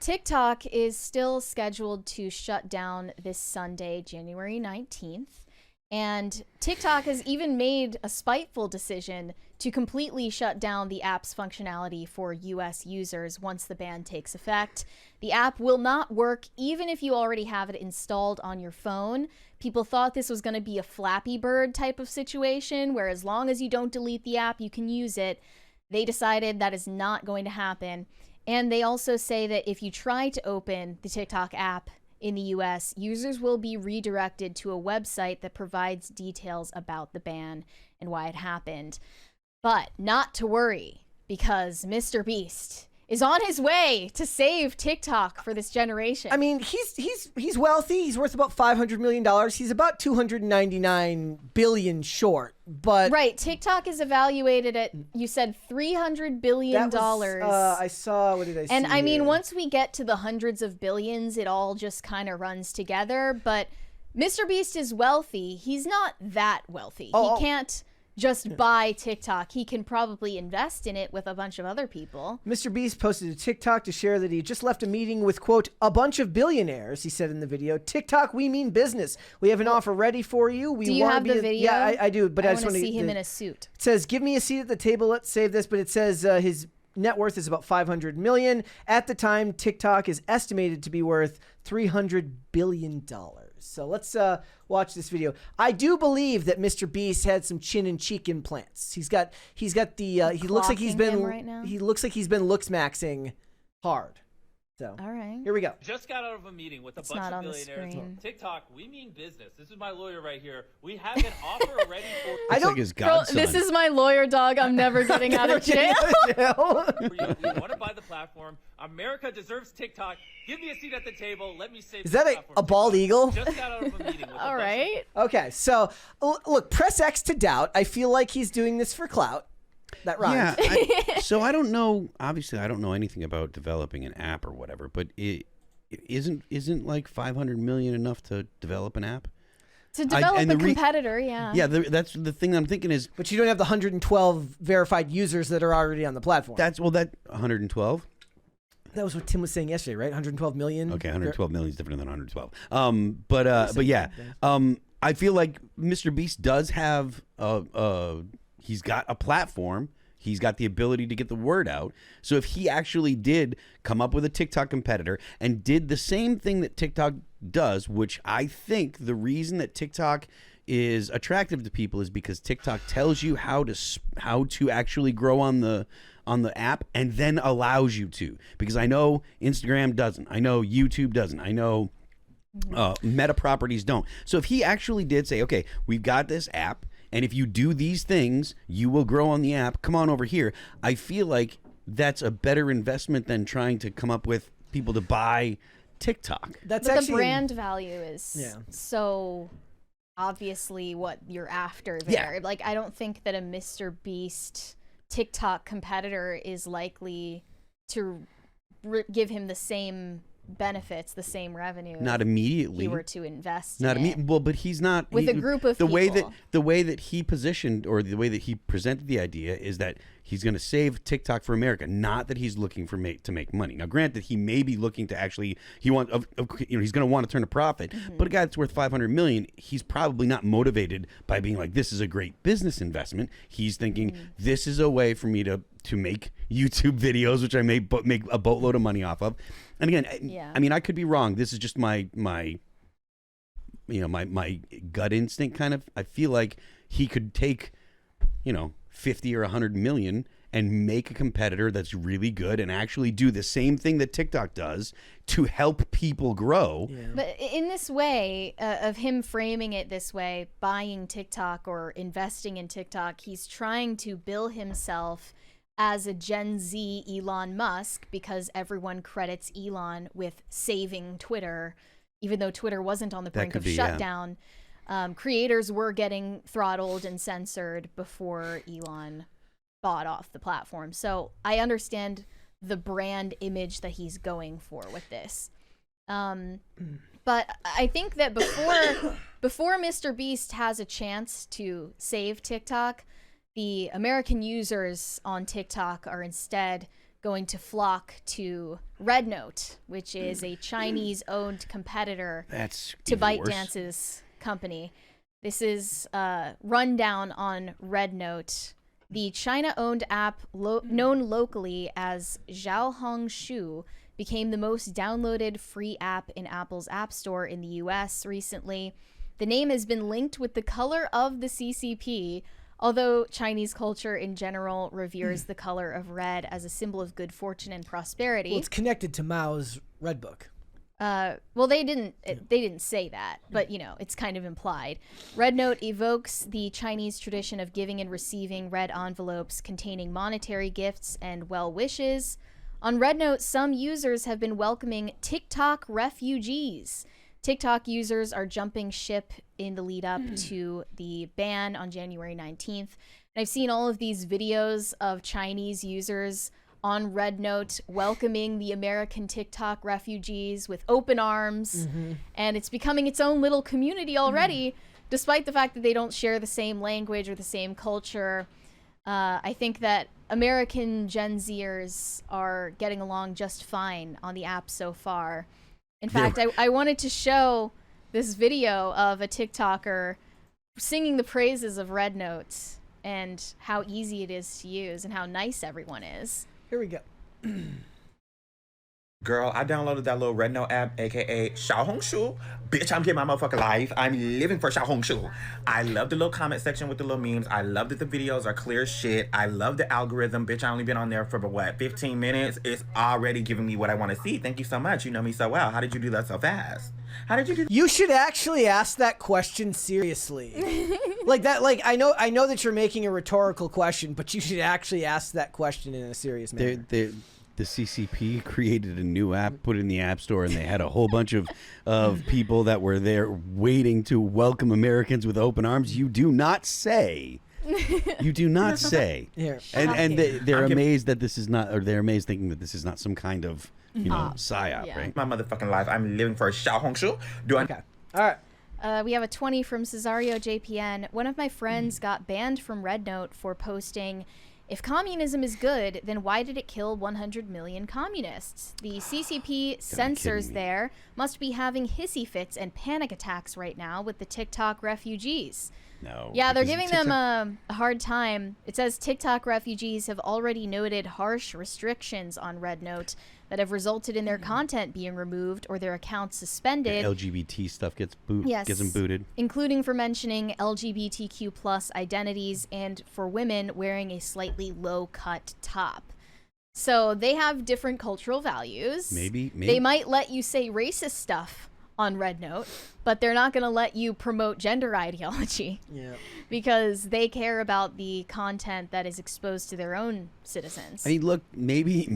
TikTok is still scheduled to shut down this Sunday, January 19th. And TikTok has even made a spiteful decision to completely shut down the app's functionality for US users once the ban takes effect. The app will not work even if you already have it installed on your phone. People thought this was going to be a Flappy Bird type of situation, where as long as you don't delete the app, you can use it. They decided that is not going to happen. And they also say that if you try to open the TikTok app in the US, users will be redirected to a website that provides details about the ban and why it happened. But not to worry, because MrBeast is on his way to save TikTok for this generation. I mean, he's wealthy. He's worth about $500 million. He's about 299 billion short. But right, TikTok is evaluated at, you said, $300 billion. I saw, what did I see? And I mean, here? once we get to the hundreds of billions, it all just kind of runs together. But MrBeast is wealthy. He's not that wealthy. He can't just buy TikTok. He can probably invest in it with a bunch of other people. MrBeast posted a TikTok to share that he just left a meeting with, quote, a bunch of billionaires, he said in the video. TikTok, we mean business. We have an offer ready for you. Do you have the video? Yeah, I do, but I just want to see him in a suit. It says, give me a seat at the table. Let's save this. But it says his net worth is about 500 million. At the time, TikTok is estimated to be worth $300 billion. So let's watch this video. I do believe that MrBeast had some chin and cheek implants. He's got the he looks like he's been right now? he looks like he's been looks maxing hard. So all right, here we go. Just got out of a meeting with a bunch of billionaires. TikTok, we mean business. This is my lawyer right here. We have an offer ready for. I don't. Like his godson. This is my lawyer, dog. I'm never getting out of jail. We want to buy the platform. America deserves TikTok. Give me a seat at the table. Let me save. Is that a bald eagle? Just got out of a meeting with all right. Okay, so look, press X to doubt. I feel like he's doing this for clout. That rhymes. Yeah. So I don't know. Obviously, I don't know anything about developing an app or whatever. But it isn't like 500 million enough to develop an app. To develop a competitor, yeah. Yeah, that's the thing I'm thinking is. But you don't have the 112 verified users that are already on the platform. That 112. That was what Tim was saying yesterday, right? 112 million. Okay, 112 million is different than 112. But yeah. I feel like MrBeast does have he's got a platform. He's got the ability to get the word out. So if he actually did come up with a TikTok competitor and did the same thing that TikTok does, which I think the reason that TikTok is attractive to people is because TikTok tells you how to actually grow on the app and then allows you to. Because I know Instagram doesn't. I know YouTube doesn't. I know Meta properties don't. So if he actually did say, okay, we've got this app, and if you do these things, you will grow on the app. Come on over here. I feel like that's a better investment than trying to come up with people to buy TikTok. But the brand value is so obviously what you're after there. Yeah. Like, I don't think that a MrBeast TikTok competitor is likely to give him the same benefits, the same revenue. Not immediately. If he were to invest. Not immediately. Well, but he's not with a group of people. The way that he positioned, or the way that he presented the idea, is that he's going to save TikTok for America. Not that he's looking to make money. Now, granted, he may be looking to actually he's going to want to turn a profit. But a guy that's worth 500 million, he's probably not motivated by being like, this is a great business investment. He's thinking this is a way for me to make YouTube videos, which I may make a boatload of money off of. And again, I mean, I could be wrong. This is just my gut instinct kind of. I feel like he could take, 50 or 100 million and make a competitor that's really good and actually do the same thing that TikTok does to help people grow. Yeah. But in this way, of him framing it this way, buying TikTok or investing in TikTok, he's trying to bill himself as a Gen Z Elon Musk, because everyone credits Elon with saving Twitter, even though Twitter wasn't on the brink of shutdown. Creators were getting throttled and censored before Elon bought off the platform. So I understand the brand image that he's going for with this. But I think that before MrBeast has a chance to save TikTok, the American users on TikTok are instead going to flock to Red Note, which is a Chinese-owned competitor to ByteDance's company. This is a rundown on Red Note. The China-owned app known locally as Xiaohongshu became the most downloaded free app in Apple's App Store in the US recently. The name has been linked with the color of the CCP, although Chinese culture in general reveres the color of red as a symbol of good fortune and prosperity. Well, it's connected to Mao's Red Book. Well, they didn't say that, but, you know, it's kind of implied. Red Note evokes the Chinese tradition of giving and receiving red envelopes containing monetary gifts and well wishes. On Red Note, some users have been welcoming TikTok refugees. TikTok users are jumping ship in the lead up to the ban on January 19th. And I've seen all of these videos of Chinese users on Red Note welcoming the American TikTok refugees with open arms. And it's becoming its own little community already, despite the fact that they don't share the same language or the same culture. I think that American Gen Zers are getting along just fine on the app so far. In fact, I wanted to show this video of a TikToker singing the praises of Red Note and how easy it is to use and how nice everyone is. Here we go. Girl, I downloaded that little Red Note app, aka Xiaohongshu. Bitch, I'm getting my motherfucking life. I'm living for Xiaohongshu. I love the little comment section with the little memes. I love that the videos are clear as shit. I love the algorithm. Bitch, I only been on there for, 15 minutes? It's already giving me what I want to see. Thank you so much. You know me so well. How did you do that so fast? How did you do that? You should actually ask that question seriously. I know that you're making a rhetorical question, but you should actually ask that question in a serious manner. The CCP created a new app, put it in the App Store, and they had a whole bunch of people that were there waiting to welcome Americans with open arms. You do not say. You do not say. Here. And they're amazed that this is not, or they're amazed thinking that this is not some kind of, psyop, right? My motherfucking life. I'm living for Xiaohongshu. Okay. All right. We have a 20 from Cesario JPN. One of my friends got banned from Red Note for posting, "If communism is good, then why did it kill 100 million communists? The CCP censors there must be having hissy fits and panic attacks right now with the TikTok refugees." No. Yeah, they're giving them a hard time. It says TikTok refugees have already noted harsh restrictions on Red Note that have resulted in their content being removed or their accounts suspended. The LGBT stuff gets them booted. Including for mentioning LGBTQ plus identities and for women wearing a slightly low-cut top. So they have different cultural values. Maybe. They might let you say racist stuff on Red Note, but they're not going to let you promote gender ideology. Yeah. Because they care about the content that is exposed to their own citizens. I mean, look, maybe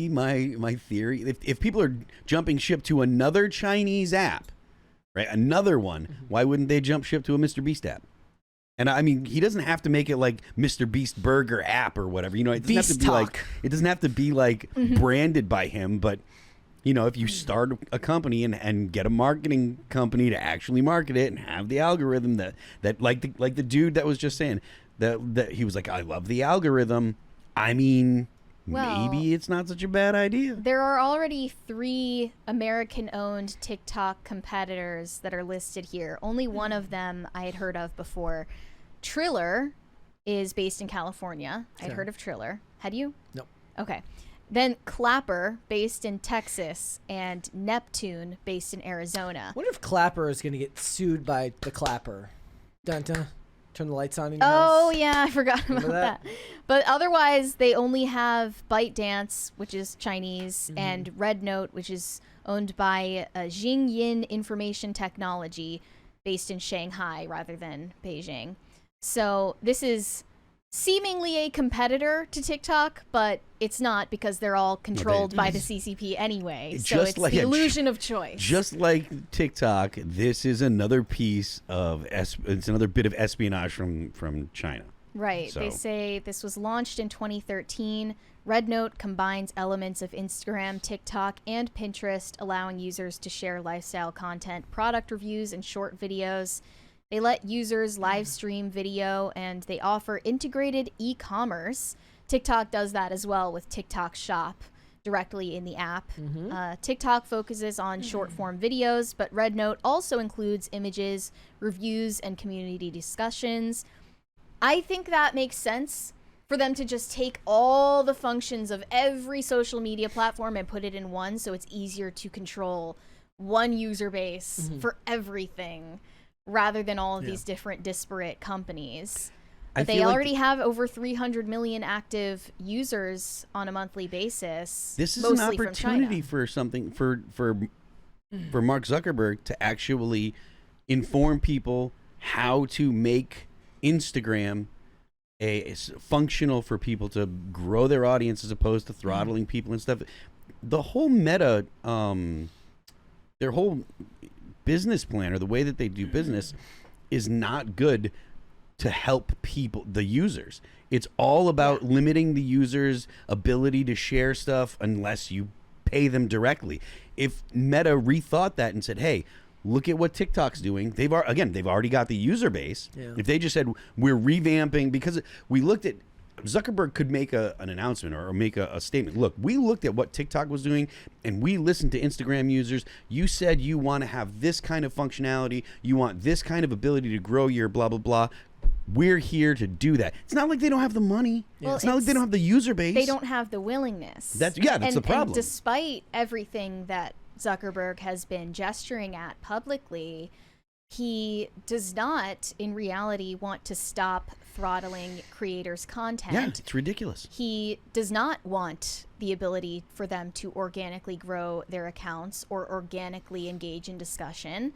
my theory, if people are jumping ship to another Chinese app, right, another one, why wouldn't they jump ship to a MrBeast app? And I mean, he doesn't have to make it like MrBeast Burger app or whatever. You know, it doesn't have to be like, it doesn't have to be like branded by him, but you know, if you start a company and get a marketing company to actually market it and have the algorithm that like the dude that was just saying that he was like, I love the algorithm. I mean, maybe it's not such a bad idea. There are already 3 American-owned TikTok competitors that are listed here. Only one of them I had heard of before. Triller is based in California. I'd heard of Triller. Had you? No. Okay. Then Clapper, based in Texas, and Neptune, based in Arizona. I wonder if Clapper is going to get sued by the Clapper. Dun-dun. Turn the lights on in your house. Oh, yeah, I forgot about that. But otherwise, they only have ByteDance, which is Chinese, and Red Note, which is owned by Xingyin Information Technology, based in Shanghai rather than Beijing. So this is seemingly a competitor to TikTok, but it's not because they're all controlled by the CCP anyway. So it's the illusion of choice. Just like TikTok, this is another piece of it's another bit of espionage from China. Right. So. They say this was launched in 2013. Red Note combines elements of Instagram, TikTok, and Pinterest, allowing users to share lifestyle content, product reviews, and short videos. They let users live stream video, and they offer integrated e-commerce. TikTok does that as well with TikTok Shop directly in the app. TikTok focuses on short form videos, but Red Note also includes images, reviews, and community discussions. I think that makes sense for them to just take all the functions of every social media platform and put it in one, so it's easier to control one user base for everything rather than all of these different disparate companies. But they already have over 300 million active users on a monthly basis. This is an opportunity for something for Mark Zuckerberg to actually inform people how to make Instagram functional for people to grow their audience as opposed to throttling people and stuff. The whole Meta, their whole business plan or the way that they do business is not good to help people, the users. It's all about limiting the users' ability to share stuff unless you pay them directly. If Meta rethought that and said, hey, look at what TikTok's doing. They've already got the user base. Yeah. If they just said, we're revamping, because we looked at, Zuckerberg could make an announcement or make a statement. Look, we looked at what TikTok was doing and we listened to Instagram users. You said you want to have this kind of functionality. You want this kind of ability to grow your blah, blah, blah. We're here to do that. It's not like they don't have the money. Well, it's not like they don't have the user base. They don't have the willingness. That's the problem. And despite everything that Zuckerberg has been gesturing at publicly, he does not, in reality, want to stop throttling creators' content. Yeah, it's ridiculous. He does not want the ability for them to organically grow their accounts or organically engage in discussion.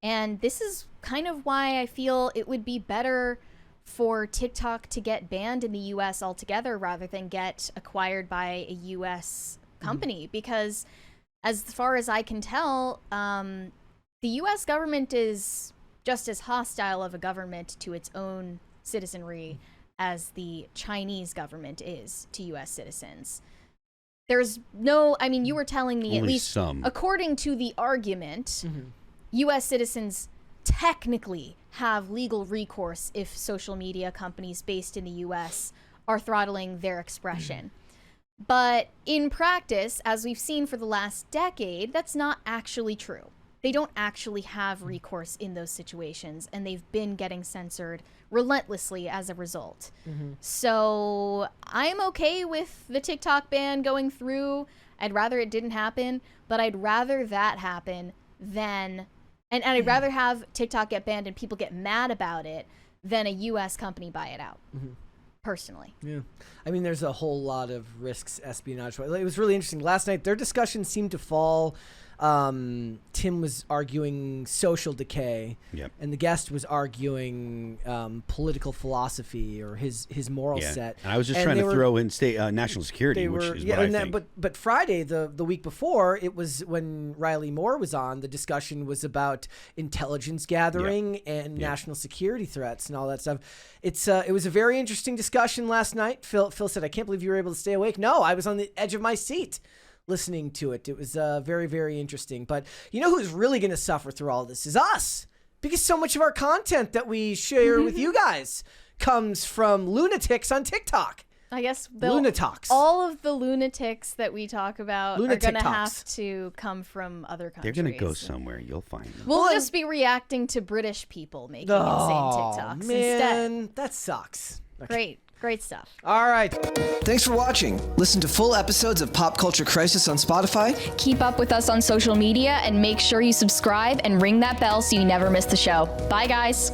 And this is kind of why I feel it would be better for TikTok to get banned in the US altogether rather than get acquired by a US company. Because as far as I can tell, the US government is just as hostile of a government to its own citizenry as the Chinese government is to US citizens. There's no, I mean, you were telling me, only at least some, according to the argument, US citizens technically have legal recourse if social media companies based in the US are throttling their expression. But in practice, as we've seen for the last decade, that's not actually true. They don't actually have recourse in those situations, and they've been getting censored relentlessly as a result. So I'm okay with the TikTok ban going through. I'd rather it didn't happen, but I'd rather that happen than, and I'd rather have TikTok get banned and people get mad about it than a US company buy it out. Personally. Yeah. I mean, there's a whole lot of risks, espionage. It was really interesting. Last night, their discussion seemed to fall. Tim was arguing social decay, and the guest was arguing political philosophy or his moral set. And I was just trying to throw in national security, which is what I think. But Friday, the week before, it was when Riley Moore was on, the discussion was about intelligence gathering and national security threats and all that stuff. It was a very interesting discussion last night. Phil said, I can't believe you were able to stay awake. No, I was on the edge of my seat listening to it. It was very, very interesting. But you know who's really going to suffer through all this is us, because so much of our content that we share with you guys comes from lunatics on TikTok. I guess lunatics. All of the lunatics that we talk about are going to have to come from other countries. They're going to go somewhere. You'll find them. We'll just be reacting to British people making insane TikToks instead. That sucks. Okay. Great stuff. All right. Thanks for watching. Listen to full episodes of Pop Culture Crisis on Spotify. Keep up with us on social media and make sure you subscribe and ring that bell so you never miss the show. Bye, guys.